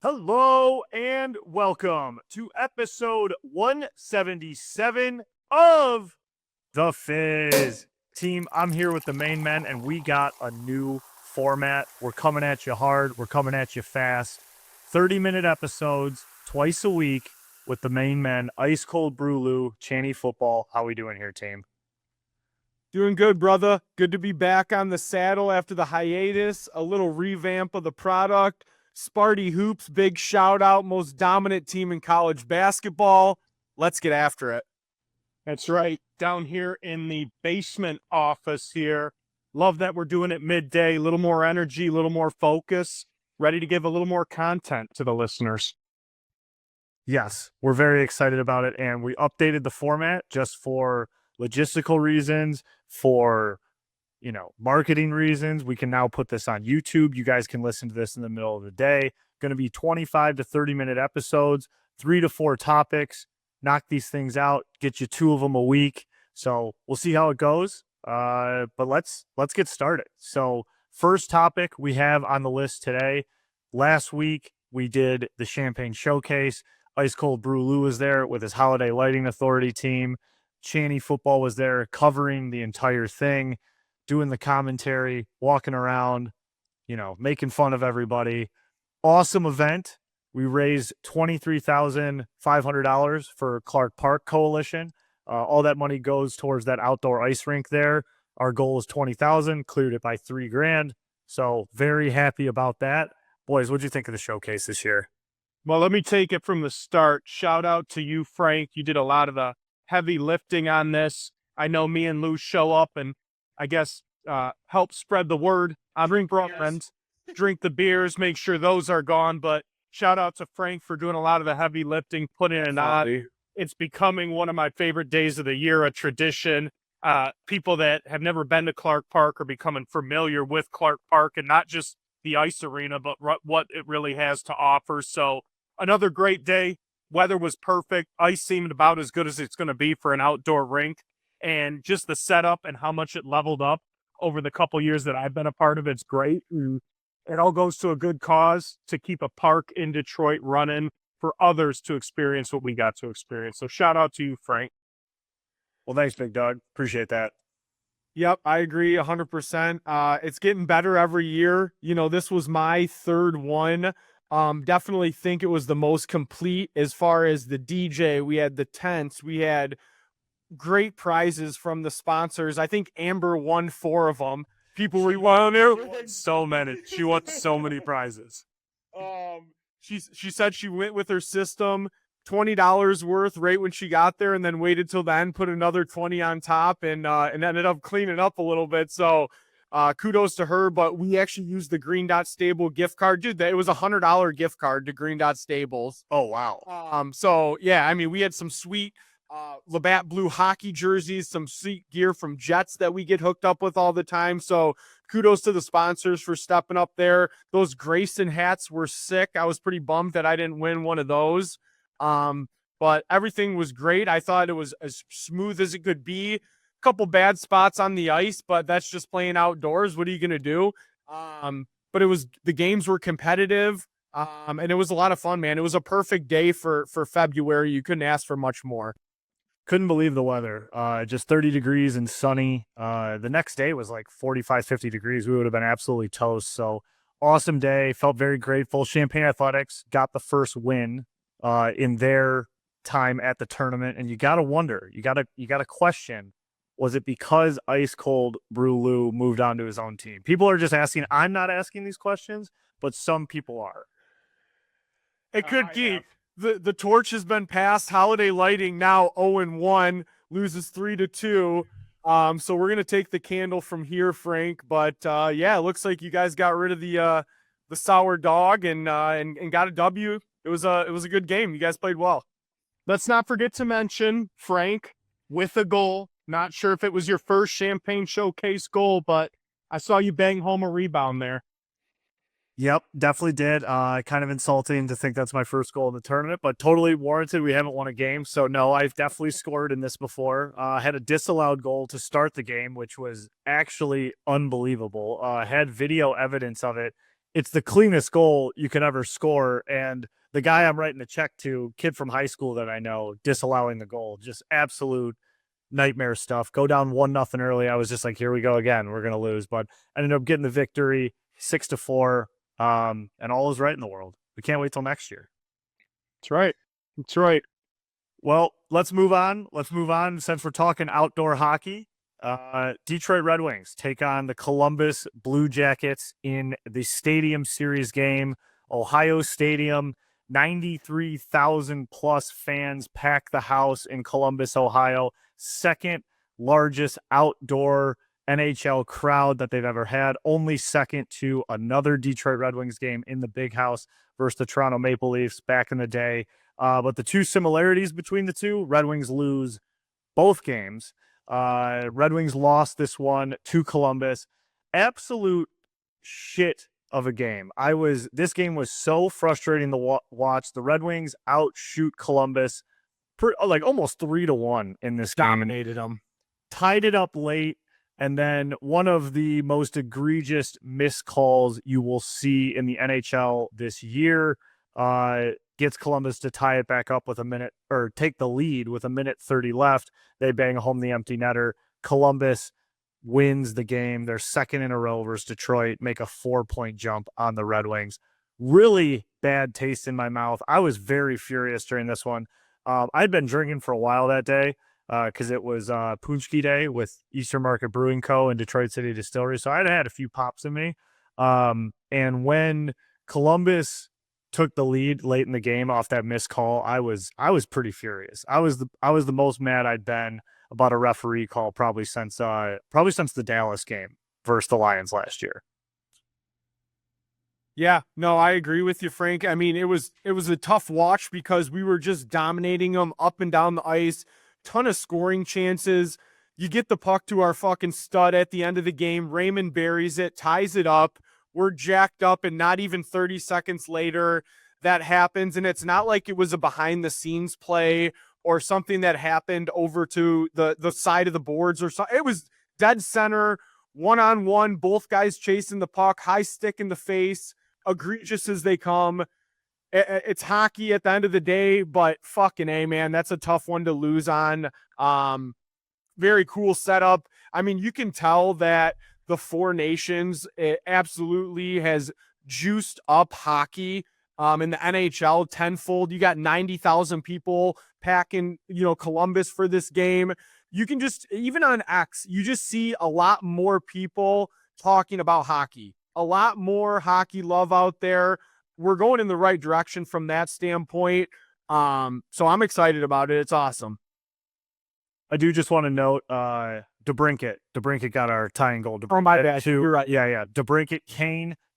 Hello and welcome to episode 177 of the Fizz. Team, I'm here with the main men, and we got a new format. We're coming at you hard. We're coming at you fast. 30-minute episodes twice a week with the main men. Ice Cold Brew Lou, Channy Football. How we doing here, team? Doing good, brother. Good to be back on the saddle after the hiatus. A little revamp of the product. Sparty Hoops, big shout out. Most dominant team in college basketball. Let's get after it. That's right. Down here in the basement office here. Love that we're doing it midday. A little more energy, a little more focus. Ready to give a little more content to the listeners. Yes, we're very excited about it. And we updated the format just for logistical reasons, for marketing reasons. We can now put this on YouTube. You guys can listen to this in the middle of the day. Going to be 25 to 30-minute episodes, 3 to 4 topics. Knock these things out, get you 2 of them a week. So we'll see how it goes. But let's get started. So first topic we have on the list today. Last week we did the Champagne Showcase. Ice Cold Brew Lou was there with his Holiday Lighting Authority team. Channy Football was there covering the entire thing, doing the commentary, walking around, making fun of everybody. Awesome event. We raised $23,500 for Clark Park Coalition. All that money goes towards that outdoor ice rink there. Our goal is $20,000, cleared it by $3,000. So very happy about that. Boys, what'd you think of the showcase this year? Well, let me take it from the start. Shout out to you, Frank. You did a lot of the heavy lifting on this. I know me and Lou show up and I guess help spread the word. I drink friends, drink the beers, make sure those are gone. But shout out to Frank for doing a lot of the heavy lifting, putting it on. It's becoming one of my favorite days of the year, a tradition. People that have never been to Clark Park are becoming familiar with Clark Park and not just the ice arena, but what it really has to offer. So another great day. Weather was perfect. Ice seemed about as good as it's going to be for an outdoor rink. And just the setup and how much it leveled up over the couple years that I've been a part of it's great. And it all goes to a good cause to keep a park in Detroit running for others to experience what we got to experience. So shout out to you, Frank. Well, thanks, Big Dog. Appreciate that. Yep, I agree 100%. It's getting better every year. This was my third one. Definitely think it was the most complete as far as the DJ. We had the tents. We had great prizes from the sponsors. I think Amber won 4 of them. People were on there. So many. She won so many prizes. She said she went with her system, $20 worth right when she got there, and then waited till then, put another 20 on top, and ended up cleaning up a little bit. So kudos to her. But we actually used the Green Dot Stable gift card. Dude, it was $100 gift card to Green Dot Stables. Oh, wow. So yeah, I mean, we had some sweet Labatt Blue hockey jerseys, some sweet gear from Jets that we get hooked up with all the time. So kudos to the sponsors for stepping up there. Those Grayson hats were sick. I was pretty bummed that I didn't win one of those. But everything was great. I thought it was as smooth as it could be. A couple bad spots on the ice, but that's just playing outdoors. What are you going to do? But the games were competitive. And it was a lot of fun, man. It was a perfect day for February. You couldn't ask for much more. Couldn't believe the weather. Just 30 degrees and sunny. The next day was like 45, 50 degrees. We would have been absolutely toast. So awesome day. Felt very grateful. Champagne Athletics got the first win in their time at the tournament. And you got to wonder, you got to question, was it because Ice Cold Brew Lou moved on to his own team? People are just asking. I'm not asking these questions, but some people are. It could keep. The torch has been passed. Holiday Lighting now 0-1, loses 3-2. So we're gonna take the candle from here, Frank. But yeah, it looks like you guys got rid of the sour dog and got a W. It was a good game. You guys played well. Let's not forget to mention Frank with a goal. Not sure if it was your first Champagne Showcase goal, but I saw you bang home a rebound there. Yep, definitely did. Kind of insulting to think that's my first goal in the tournament, but totally warranted. We haven't won a game, so no, I've definitely scored in this before. Had a disallowed goal to start the game, which was actually unbelievable. Had video evidence of it it's the cleanest goal you can ever score. And the guy I'm writing the check to, kid from high school that I know, disallowing the goal, just absolute nightmare stuff. Go down 1-0 early. I was just like, here we go again. We're gonna lose, but I ended up getting the victory, 6-4. And all is right in the world. We can't wait till next year. That's right. That's right. Well, let's move on. Since we're talking outdoor hockey. Detroit Red Wings take on the Columbus Blue Jackets in the Stadium Series game. Ohio Stadium, 93,000 plus fans pack the house in Columbus, Ohio. Second largest outdoor NHL crowd that they've ever had. Only second to another Detroit Red Wings game in the Big House versus the Toronto Maple Leafs back in the day. But the two similarities between the two, Red Wings lose both games. Red Wings lost this one to Columbus. Absolute shit of a game. This game was so frustrating to watch. The Red Wings outshoot Columbus like almost 3-1 in this game. Dominated them. Tied it up late. And then one of the most egregious missed calls you will see in the NHL this year gets Columbus to tie it back up with a minute, or take the lead with 1:30 left. They bang home the empty netter. Columbus wins the game. They're second in a row versus Detroit, make a 4-point jump on the Red Wings. Really bad taste in my mouth. I was very furious during this one. I'd been drinking for a while that day because it was Paczki Day with Eastern Market Brewing Co. and Detroit City Distillery. So I'd had a few pops in me. And when Columbus took the lead late in the game off that missed call, I was pretty furious. I was the most mad I'd been about a referee call probably since the Dallas game versus the Lions last year. Yeah, no, I agree with you, Frank. I mean, it was a tough watch because we were just dominating them up and down the ice. Ton of scoring chances. You get the puck to our fucking stud at the end of the game. Raymond buries it, ties it up. We're jacked up, and not even 30 seconds later, that happens. And it's not like it was a behind-the-scenes play or something that happened over to the side of the boards or something. It was dead center, one-on-one, both guys chasing the puck, high stick in the face, egregious as they come. It's hockey at the end of the day, but fucking A, man, that's a tough one to lose on. Very cool setup. I mean, you can tell that the Four Nations absolutely has juiced up hockey in the NHL tenfold. You got 90,000 people packing, Columbus for this game. You can just, even on X, you just see a lot more people talking about hockey. A lot more hockey love out there. We're going in the right direction from that standpoint. So I'm excited about it. It's awesome. I do just want to note DeBrincat got our tying goal. Oh, my bad. Too. You're right. Yeah. DeBrincat,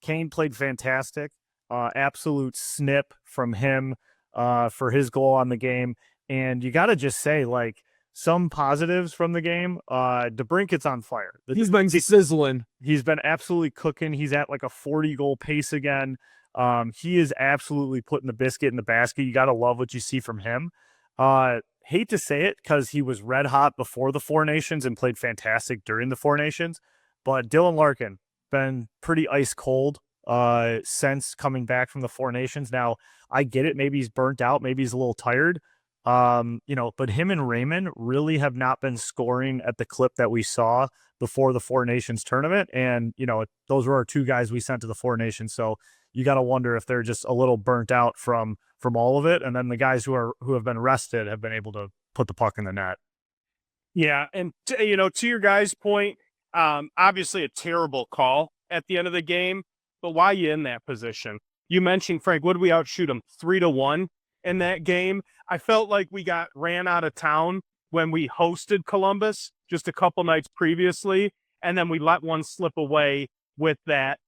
Kane played fantastic. Absolute snip from him for his goal on the game. And you got to just say, like, some positives from the game. DeBrincat's on fire. He's been sizzling. He's been absolutely cooking. He's at like a 40-goal pace again. He is absolutely putting the biscuit in the basket. You got to love what you see from him. Hate to say it because he was red hot before the Four Nations and played fantastic during the Four Nations, but Dylan Larkin been pretty ice cold since coming back from the Four Nations. Now, I get it. Maybe he's burnt out. Maybe he's a little tired. But him and Raymond really have not been scoring at the clip that we saw before the Four Nations tournament. And, those were our two guys we sent to the Four Nations. So you got to wonder if they're just a little burnt out from all of it. And then the guys who have been rested have been able to put the puck in the net. Yeah. And, to your guys' point, obviously a terrible call at the end of the game, but why are you in that position? You mentioned, Frank, what did we outshoot them? 3-1 in that game. I felt like we got ran out of town when we hosted Columbus just a couple nights previously, and then we let one slip away with that.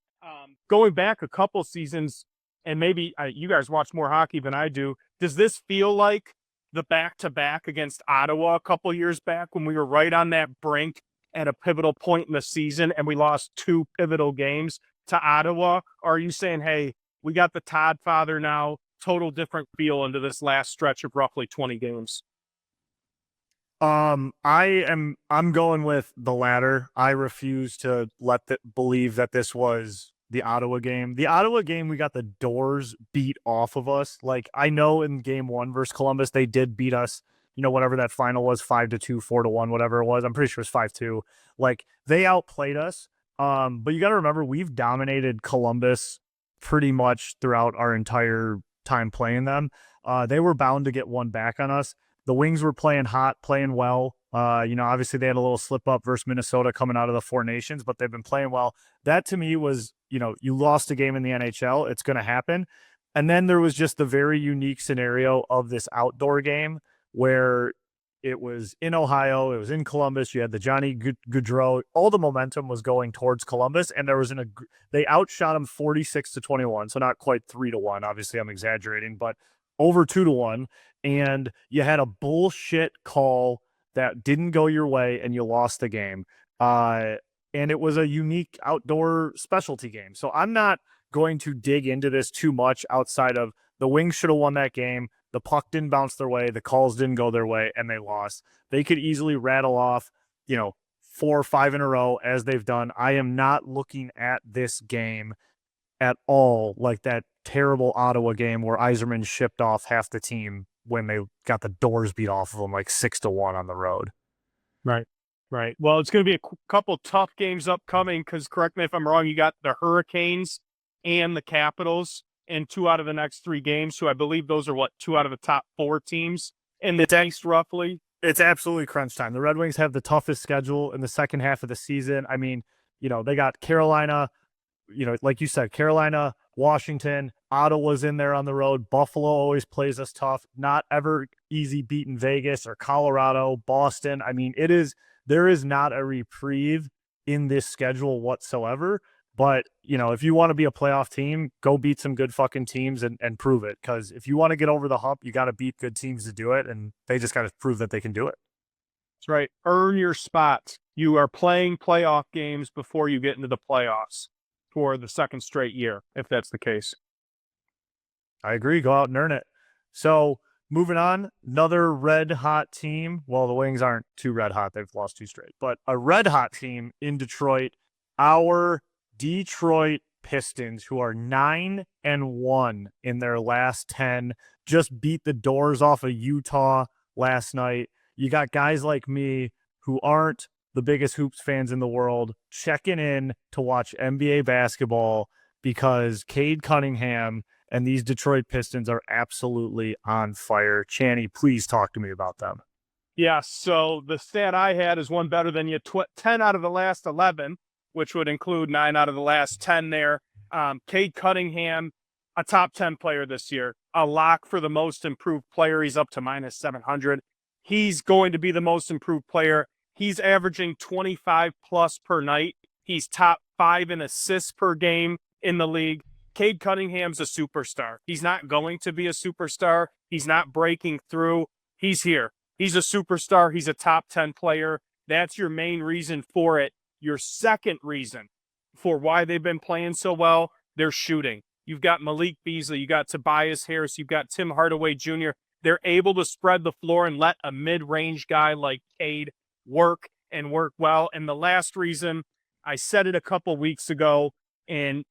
Going back a couple seasons, and maybe you guys watch more hockey than I do, does this feel like the back-to-back against Ottawa a couple years back when we were right on that brink at a pivotal point in the season and we lost 2 pivotal games to Ottawa? Or are you saying, hey, we got the Todd father now, total different feel into this last stretch of roughly 20 games? I'm going with the latter. I refuse to believe that this was the Ottawa game. The Ottawa game, we got the doors beat off of us. Like, I know in game 1 versus Columbus, they did beat us, whatever that final was, 5-2, 4-1, whatever it was. I'm pretty sure it was 5-2. Like, they outplayed us. But you got to remember, we've dominated Columbus pretty much throughout our entire time playing them. They were bound to get one back on us. The Wings were playing hot, playing well. Obviously they had a little slip up versus Minnesota coming out of the Four Nations, but they've been playing well. That to me was, you lost a game in the NHL. It's going to happen. And then there was just the very unique scenario of this outdoor game where it was in Ohio, it was in Columbus. You had the Johnny Gaudreau. All the momentum was going towards Columbus, and there was they outshot them 46-21, so not quite 3-1. Obviously, I'm exaggerating, but over 2-1. And you had a bullshit call that didn't go your way, and you lost the game. And it was a unique outdoor specialty game. So I'm not going to dig into this too much outside of the Wings should have won that game. The puck didn't bounce their way. The calls didn't go their way, and they lost. They could easily rattle off, 4 or 5 in a row as they've done. I am not looking at this game at all like that terrible Ottawa game where Yzerman shipped off half the team when they got the doors beat off of them like 6-1 on the road. Right. Well, it's going to be a couple tough games upcoming because, correct me if I'm wrong, you got the Hurricanes and the Capitals in 2 out of the next 3 games. So I believe those are 2 out of the top 4 teams in the East, roughly. It's absolutely crunch time. The Red Wings have the toughest schedule in the second half of the season. I mean, they got Carolina, like you said, Carolina, Washington, Ottawa's in there on the road. Buffalo always plays us tough. Not ever easy beating Vegas or Colorado, Boston. I mean, there is not a reprieve in this schedule whatsoever. But, if you want to be a playoff team, go beat some good fucking teams and prove it. Because if you want to get over the hump, you got to beat good teams to do it. And they just got to prove that they can do it. That's right. Earn your spot. You are playing playoff games before you get into the playoffs for the second straight year, if that's the case. I agree. Go out and earn it. So moving on, another red hot team. Well, the Wings aren't too red hot. They've lost 2 straight. But a red hot team in Detroit, our Detroit Pistons, who are 9-1 in their last 10, just beat the doors off of Utah last night. You got guys like me who aren't the biggest hoops fans in the world checking in to watch NBA basketball because Cade Cunningham and these Detroit Pistons are absolutely on fire. Channy, please talk to me about them. Yeah, so the stat I had is one better than you. 10 out of the last 11, which would include 9 out of the last 10 there. Cade Cunningham, a top 10 player this year, a lock for the most improved player. He's up to minus 700. He's going to be the most improved player. He's averaging 25 plus per night. He's top 5 in assists per game in the league. Cade Cunningham's a superstar. He's not going to be a superstar. He's not breaking through. He's here. He's a superstar. He's a top 10 player. That's your main reason for it. Your second reason for why they've been playing so well, they're shooting. You've got Malik Beasley. You got Tobias Harris. You've got Tim Hardaway Jr. They're able to spread the floor and let a mid-range guy like Cade work and work well. And the last reason, I said it a couple weeks ago, and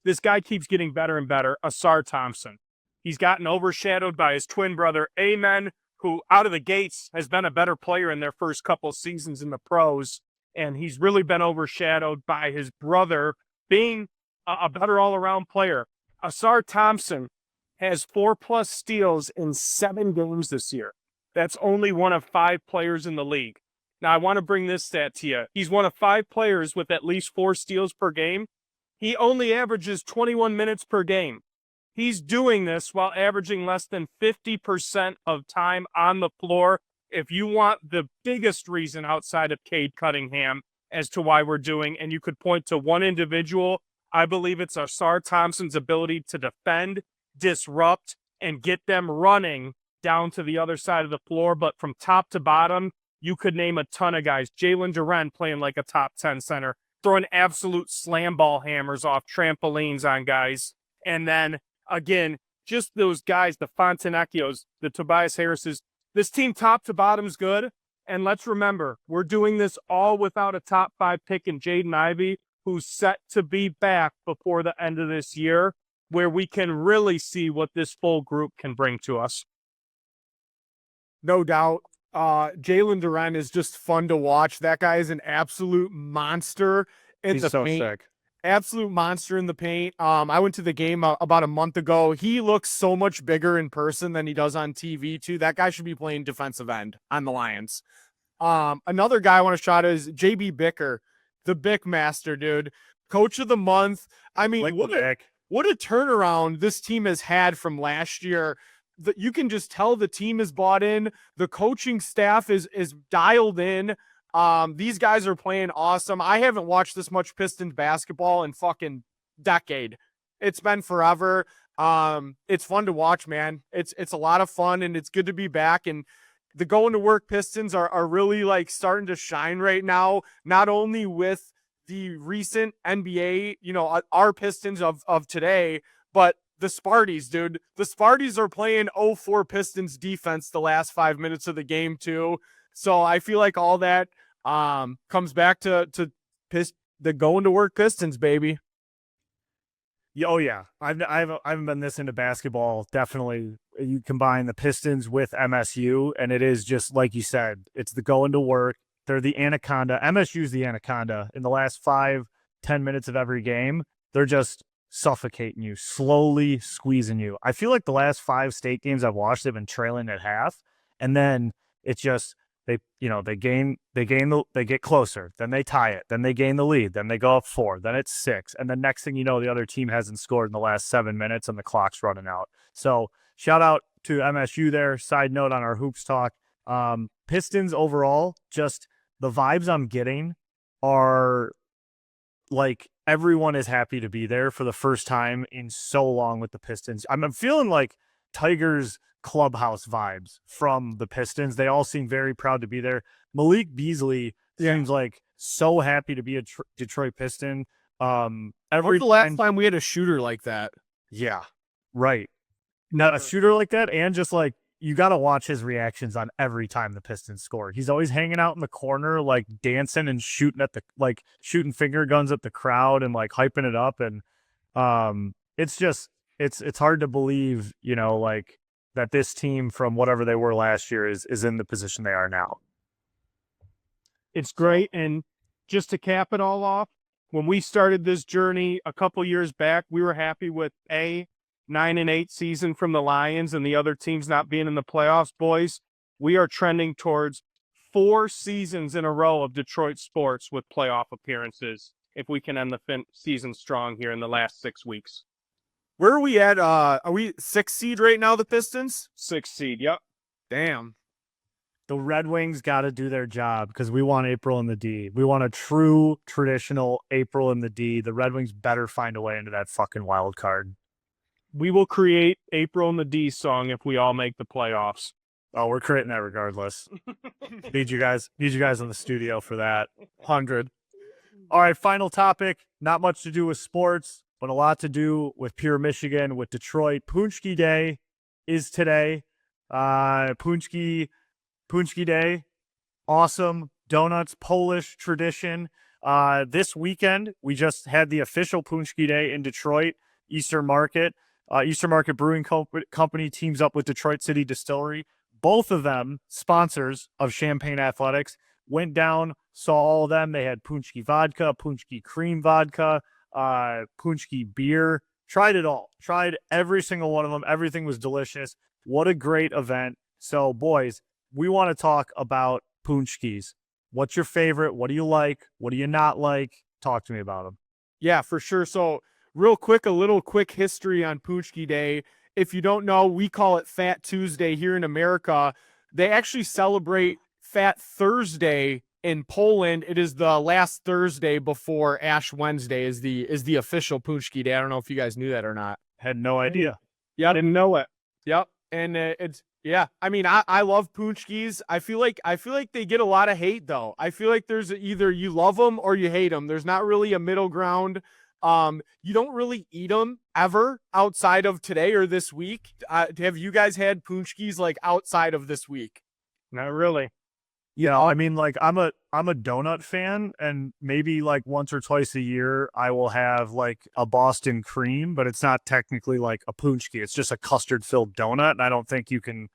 this guy keeps getting better and better, Asar Thompson. He's gotten overshadowed by his twin brother, Amen, who out of the gates has been a better player in their first couple seasons in the pros. And he's really been overshadowed by his brother being a better all-around player. Asar Thompson has 4+ steals in 7 games this year. That's only one of 5 players in the league. Now, I want to bring this stat to you. He's one of 5 players with at least 4 steals per game. He only averages 21 minutes per game. He's doing this while averaging less than 50% of time on the floor. If you want the biggest reason outside of Cade Cunningham as to why we're doing, and you could point to one individual, I believe it's Asar Thompson's ability to defend, disrupt, and get them running down to the other side of the floor. But from top to bottom, you could name a ton of guys. Jalen Duren playing like a top 10 center, throwing absolute slam ball hammers off trampolines on guys. And then, again, just those guys, the Fontenecchios, the Tobias Harrises. This team top to bottom's good. And let's remember, we're doing this all without a top 5 pick in Jaden Ivey, who's set to be back before the end of this year, where we can really see what this full group can bring to us. No doubt. Jalen Duren is just fun to watch. That guy is an absolute monster in the paint. Sick. Absolute monster in the paint. I went to the game about a month ago. He looks so much bigger in person than he does on TV too. That guy should be playing defensive end on the Lions. Another guy I want to shout out is JB Bicker, the Bick Master, dude. Coach of the month. I mean, what a turnaround this team has had from last year. You can just tell the team is bought in. The coaching staff is dialed in. These guys are playing awesome. I haven't watched this much Pistons basketball in fucking decade. It's been forever. It's fun to watch, man. It's a lot of fun, and it's good to be back. And the going to work Pistons are really like starting to shine right now, not only with the recent NBA, our Pistons of today, but the Sparties, dude. The Sparties are playing 0-4 Pistons defense the last 5 minutes of the game too. So I feel like all that comes back to the going to work Pistons, baby. Oh yeah, I haven't been this into basketball. Definitely, you combine the Pistons with MSU, and it is just like you said. It's the going to work. They're the anaconda. MSU's the anaconda. In the last 5-10 minutes of every game, they're just suffocating you, slowly squeezing you. I feel like the last 5 state games I've watched, they've been trailing at half, and then it's just they get closer, then they tie it, then they gain the lead, then they go up 4, then it's 6, and the next thing you know, the other team hasn't scored in the last 7 minutes and the clock's running out. So shout out to MSU there. Side note on our hoops talk, Pistons overall, just the vibes I'm getting are like everyone is happy to be there for the first time in so long with the Pistons. I'm feeling like Tigers clubhouse vibes from the Pistons. They all seem very proud to be there. Malik Beasley seems like so happy to be a Detroit Piston. When's the last time we had a shooter like that? Yeah, right. Not a shooter like that, and just like you got to watch his reactions on every time the Pistons score. He's always hanging out in the corner, like dancing and shooting shooting finger guns at the crowd and like hyping it up. And it's just it's hard to believe, like that this team from whatever they were last year is in the position they are now. It's great. And just to cap it all off, when we started this journey a couple years back, we were happy with 9-8 season from the Lions and the other teams not being in the playoffs. Boys, we are trending towards 4 seasons in a row of Detroit sports with playoff appearances if we can end the season strong here in the last 6 weeks. Where are we at? Are we 6th seed right now, the Pistons? 6th seed, yep. Damn. The Red Wings got to do their job because we want April in the D. We want a true, traditional April in the D. The Red Wings better find a way into that fucking wild card. We will create April in the D song if we all make the playoffs. Oh, we're creating that regardless. Need you guys in the studio for that. 100. All right, final topic. Not much to do with sports, but a lot to do with Pure Michigan, with Detroit. Paczki Day is today. Paczki Day. Awesome. Donuts, Polish tradition. This weekend, we just had the official Paczki Day in Detroit, Eastern Market. Eastern Market Brewing Company teams up with Detroit City Distillery. Both of them sponsors of Champaign Athletics. Went down, saw all of them. They had Paczki vodka, Paczki cream vodka, Paczki beer. Tried it all. Tried every single one of them. Everything was delicious. What a great event. So, boys, we want to talk about Paczkis. What's your favorite? What do you like? What do you not like? Talk to me about them. Yeah, for sure. So, real quick, a little quick history on Paczki Day. If you don't know, we call it Fat Tuesday here in America. They actually celebrate Fat Thursday in Poland. It is the last Thursday before Ash Wednesday is the official Paczki Day. I don't know if you guys knew that or not. Had no idea. Yeah, Didn't know it. Yep. And it's yeah. I mean, I love Paczkis. I feel like they get a lot of hate though. I feel like there's either you love them or you hate them. There's not really a middle ground. You don't really eat them ever outside of today or this week. Have you guys had Paczkis like outside of this week? Not really. I mean, like I'm a donut fan, and maybe like once or twice a year I will have like a Boston cream, but it's not technically like a punchki. It's just a custard filled donut, and I don't think you can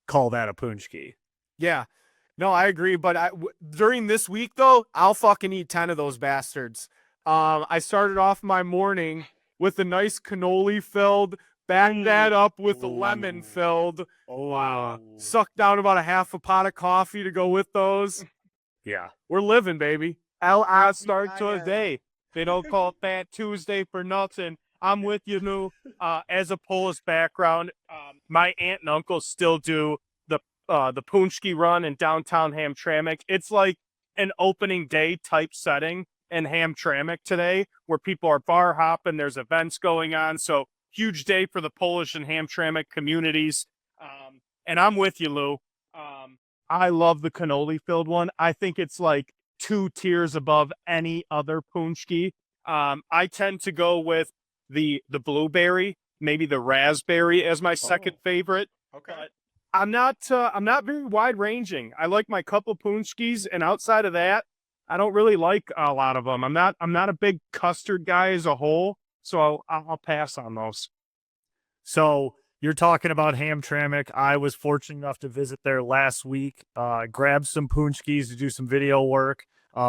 call that a punchki. Yeah. No, I agree. But during this week, though, I'll fucking eat 10 of those bastards. I started off my morning with a nice cannoli filled, backed that up with a lemon filled. Sucked down about a half a pot of coffee to go with those. Yeah. We're living, baby. I'll start today. They don't call it Fat Tuesday for nothing. I'm with you, Lou. As a Polish background, my aunt and uncle still do the Paczki run in downtown Hamtramck. It's like an opening day type setting in Hamtramck today, where people are bar hopping. There's events going on. So huge day for the Polish and Hamtramck communities. And I'm with you, Lou. I love the cannoli filled one. I think it's like 2 tiers above any other Paczki. I tend to go with the blueberry, maybe the raspberry as my second favorite. Okay. But I'm not very wide ranging. I like my couple Paczkis, and outside of that, I don't really like a lot of them. I'm not a big custard guy as a whole, so I'll pass on those. So you're talking about Hamtramck. I was fortunate enough to visit there last week, grab some punchkis to do some video work,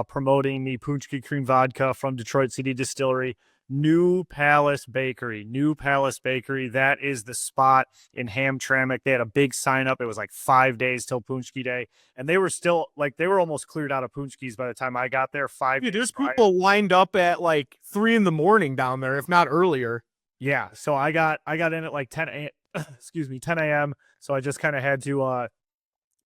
promoting the Paczki cream vodka from Detroit City Distillery. New Palace Bakery. That is the spot in Hamtramck. They had a big sign up. It was like 5 days till Paczki Day, and they were still like they were almost cleared out of Paczkis by the time I got there. Dude, there's people lined up at like 3 a.m. down there, if not earlier. Yeah, so I got in at like 10 a.m. So I just kind of had to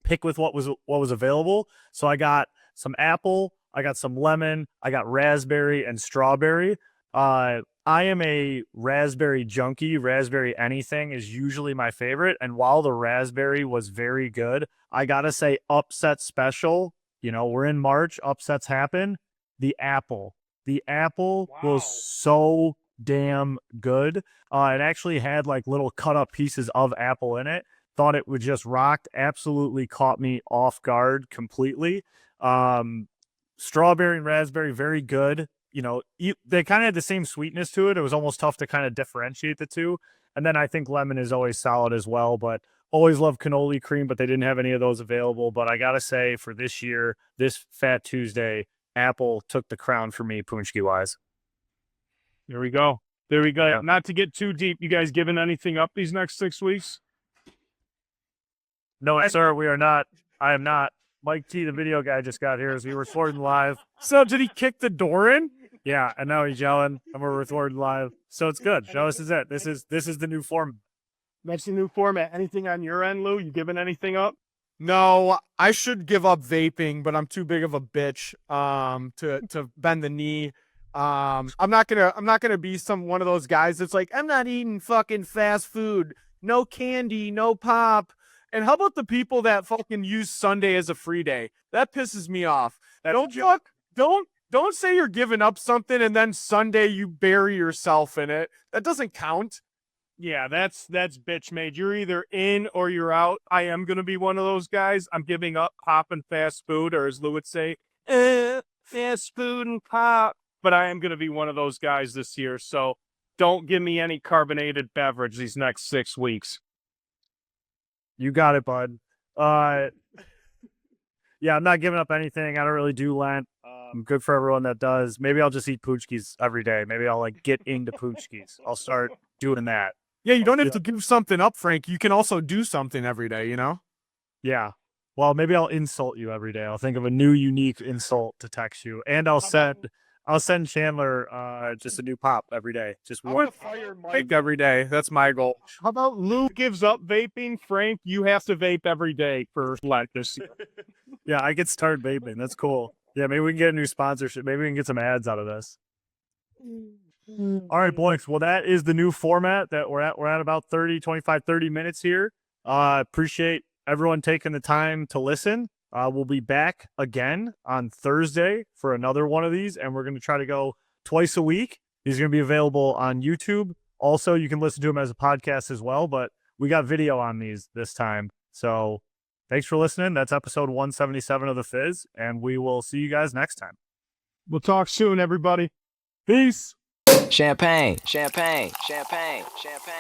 pick with what was available. So I got some apple, I got some lemon, I got raspberry and strawberry. I am a raspberry junkie. Raspberry anything is usually my favorite. And while the raspberry was very good, I gotta say upset special. We're in March, upsets happen. The apple was so damn good. It actually had like little cut up pieces of apple in it. Thought it would just rocked. Absolutely caught me off guard completely. Strawberry and raspberry, very good. They kind of had the same sweetness to it. It was almost tough to kind of differentiate the two. And then I think lemon is always solid as well, but always love cannoli cream, but they didn't have any of those available. But I got to say, for this year, this Fat Tuesday, apple took the crown for me, Paczki wise. There we go. Yeah. Not to get too deep, you guys giving anything up these next 6 weeks? No, sir, we are not. I am not. Mike T, the video guy, just got here as we were recording live. So did he kick the door in? Yeah, and now he's yelling, and we're recording live. So it's good. No, this is it. This is the new form. That's the new format. Anything on your end, Lou? You giving anything up? No, I should give up vaping, but I'm too big of a bitch to bend the knee. I'm not gonna be one of those guys that's like, I'm not eating fucking fast food, no candy, no pop. And how about the people that fucking use Sunday as a free day? That pisses me off. Don't say you're giving up something and then Sunday you bury yourself in it. That doesn't count. Yeah, that's bitch made. You're either in or you're out. I am gonna be one of those guys. I'm giving up pop and fast food, or as Lou would say, fast food and pop. But I am gonna be one of those guys this year. So don't give me any carbonated beverage these next 6 weeks. You got it, bud. Yeah, I'm not giving up anything. I don't really do Lent. Good for everyone that does. Maybe I'll just eat Paczkis every day. Maybe I'll like get into Paczkis. I'll start doing that. Yeah, you don't have to give something up, Frank. You can also do something every day, Yeah. Well, maybe I'll insult you every day. I'll think of a new unique insult to text you. And I'll send Chandler just a new pop every day. Just I want to fire Mike every day. That's my goal. How about Lou gives up vaping? Frank, you have to vape every day for Lent this year. Yeah, I get started vaping. That's cool. Yeah, maybe we can get a new sponsorship. Maybe we can get some ads out of this. All right, boys. Well, that is the new format that we're at. We're at about 30 minutes here. Appreciate everyone taking the time to listen. We'll be back again on Thursday for another one of these, and we're going to try to go twice a week. These are going to be available on YouTube. Also, you can listen to them as a podcast as well, but we got video on these this time. So Thanks for listening. That's episode 177 of the Fizz, and we will see you guys next time. We'll talk soon, everybody. Peace. Champagne, champagne, champagne, champagne.